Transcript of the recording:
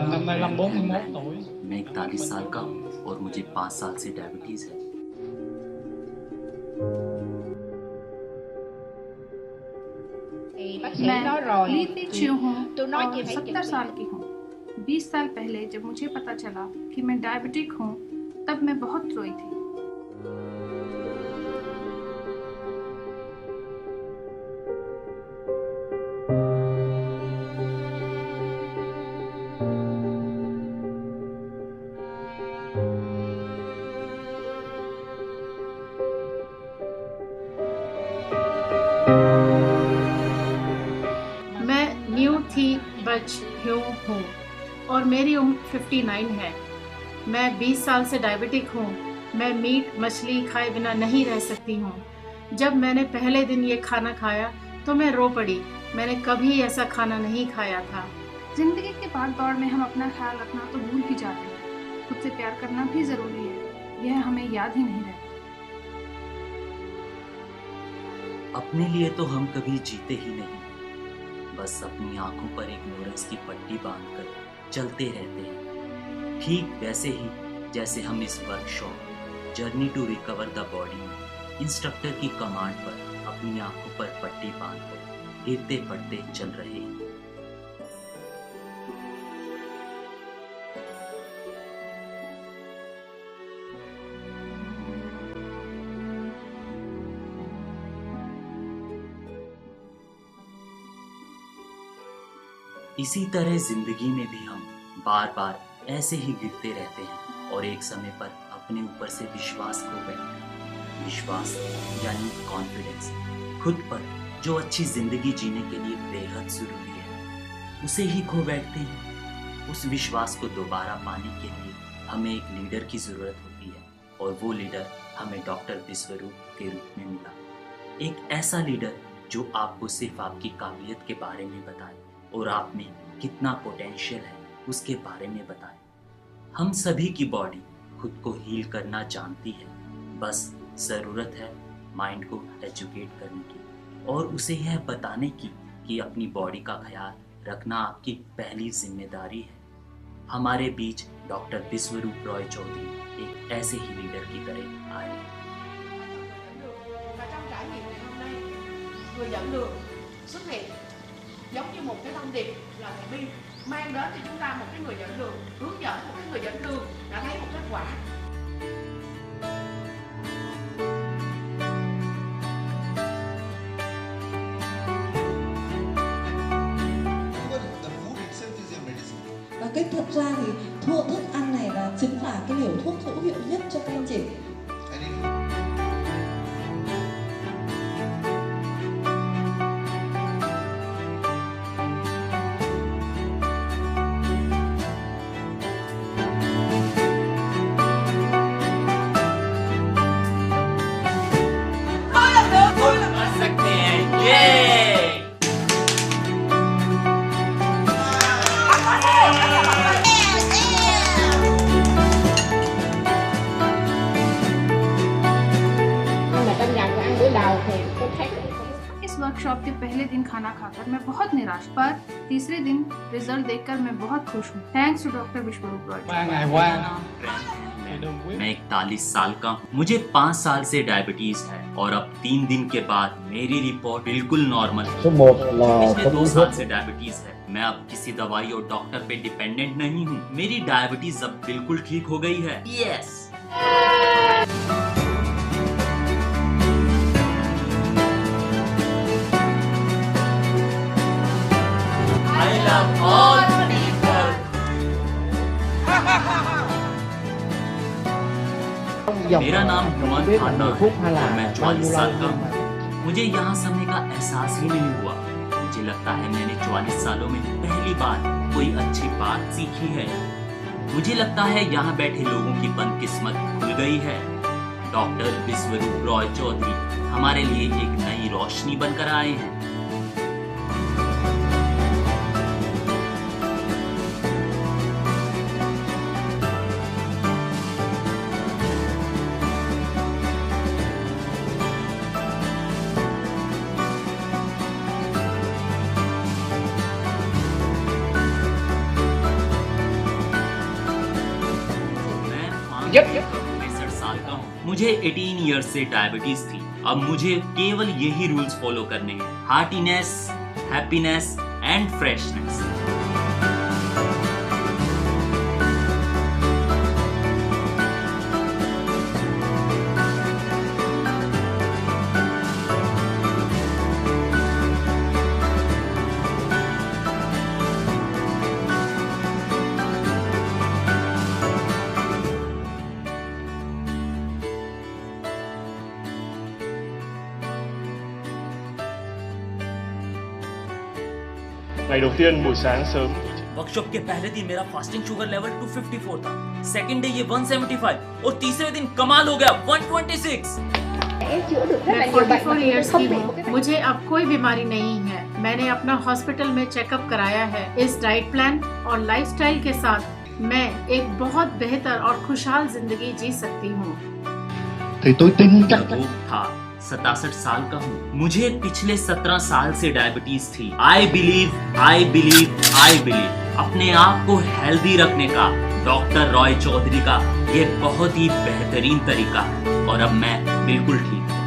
Năm nay Lâm 41 tuổi. मैं 41 साल का हूँ और मुझे 5 साल से डायबिटीज है। मैं लीती च्यू हूँ और 70 साल की हूँ। 20 साल पहले जब मुझे पता चला कि मैं डायबिटिक हूँ, तब मैं बहुत रोई थी। मैं न्यू थी बच ह्यू हूँ और मेरी उम्र 59 है। मैं 20 साल से डायबिटिक हूँ। मैं मीट मछली खाए बिना नहीं रह सकती हूँ। जब मैंने पहले दिन ये खाना खाया तो मैं रो पड़ी। मैंने कभी ऐसा खाना नहीं खाया था। जिंदगी के भाग दौड़ में हम अपना ख्याल रखना तो भूल ही जाते हैं। खुद से प्यार करना भी जरूरी है, यह हमें याद ही नहीं रहता। अपने लिए तो हम कभी जीते ही नहीं, बस अपनी आंखों पर एक नोरेंस की पट्टी बांधकर चलते रहते हैं। ठीक वैसे ही जैसे हम इस workshop journey to recover the body में इंस्ट्रक्टर की कमांड पर अपनी आंखों पर पट्टी बांधकर गिरते पड़ते चल रहे हैं। इसी तरह जिंदगी में भी हम बार बार ऐसे ही गिरते रहते हैं और एक समय पर अपने ऊपर से विश्वास खो बैठते हैं। विश्वास यानी कॉन्फिडेंस, खुद पर जो अच्छी जिंदगी जीने के लिए बेहद जरूरी है, उसे ही खो बैठते हैं। उस विश्वास को दोबारा पाने के लिए हमें एक लीडर की जरूरत होती है और वो लीडर हमें डॉक्टर विश्वरूप के रूप में मिला। एक ऐसा लीडर जो आपको सिर्फ आपकी काबिलियत के बारे में बताए और आप में कितना पोटेंशियल है उसके बारे में बताए। हम सभी की बॉडी खुद को हील करना जानती है, बस ज़रूरत है माइंड को एजुकेट करने की और उसे यह बताने की कि अपनी बॉडी का ख्याल रखना आपकी पहली जिम्मेदारी है। हमारे बीच डॉक्टर विश्वरूप रॉय चौधरी एक ऐसे ही लीडर की तरह आए। Người dẫn đường xuất hiện giống như một cái thông điệp là thầy Bi mang đến cho chúng ta một cái người dẫn đường, hướng dẫn một cái người dẫn đường đã thấy một kết quả. Và cách thật ra thì thức ăn này là chính là cái liều thuốc hữu hiệu nhất cho các anh chị. इस workshop के पहले दिन खाना खाकर मैं बहुत निराश, पर तीसरे दिन रिजल्ट देखकर मैं बहुत खुश हूँ। थैंक्स टू डॉक्टर विश्वरूप रॉय। मैं 41 साल का हूँ। मुझे 5 साल से डायबिटीज है और अब 3 दिन के बाद मेरी रिपोर्ट बिल्कुल नॉर्मल है। पिछले 2 साल से डायबिटीज है। मैं अब किसी दवाई और डॉक्टर पे डिपेंडेंट नहीं हूँ। मेरी डायबिटीज अब बिल्कुल ठीक हो गई है। Yes. I love all people. मेरा नाम हेमंत खान्ना है और मैं 44 साल का हूँ। मुझे यहाँ समय का एहसास ही नहीं हुआ। मुझे लगता है मैंने 44 सालों में पहली बार कोई अच्छी बात सीखी है। मुझे लगता है यहाँ बैठे लोगों की बदकिस्मत खुल गई है। डॉक्टर विश्वरूप रॉय चौधरी हमारे लिए एक नई रोशनी बनकर आए हैं। मैं 63 साल का हूँ। मुझे 18 ईयर्स से डायबिटीज थी। अब मुझे केवल यही रूल्स फॉलो करने हैं: heartiness, happiness and freshness. Ngày đầu tiên buổi sáng sớm workshop के पहले दिन मेरा फास्टिंग शुगर लेवल 254 था। सेकंड डे ये 175 और तीसरे दिन कमाल हो गया 126। मैं 44 इयर्स की हूँ। मुझे अब कोई बीमारी नहीं है। मैंने अपना हॉस्पिटल में चेकअप कराया है। इस डाइट प्लान और लाइफस्टाइल के साथ मैं एक बहुत बेहतर और खुशहाल जिंदगी जी सकती हूँ। thì tôi tin chắc रोग था। 67 साल का हूँ। मुझे पिछले 17 साल से डायबिटीज थी। आई बिलीव अपने आप को हेल्दी रखने का डॉक्टर रॉय चौधरी का ये बहुत ही बेहतरीन तरीका है और अब मैं बिल्कुल ठीक हूँ।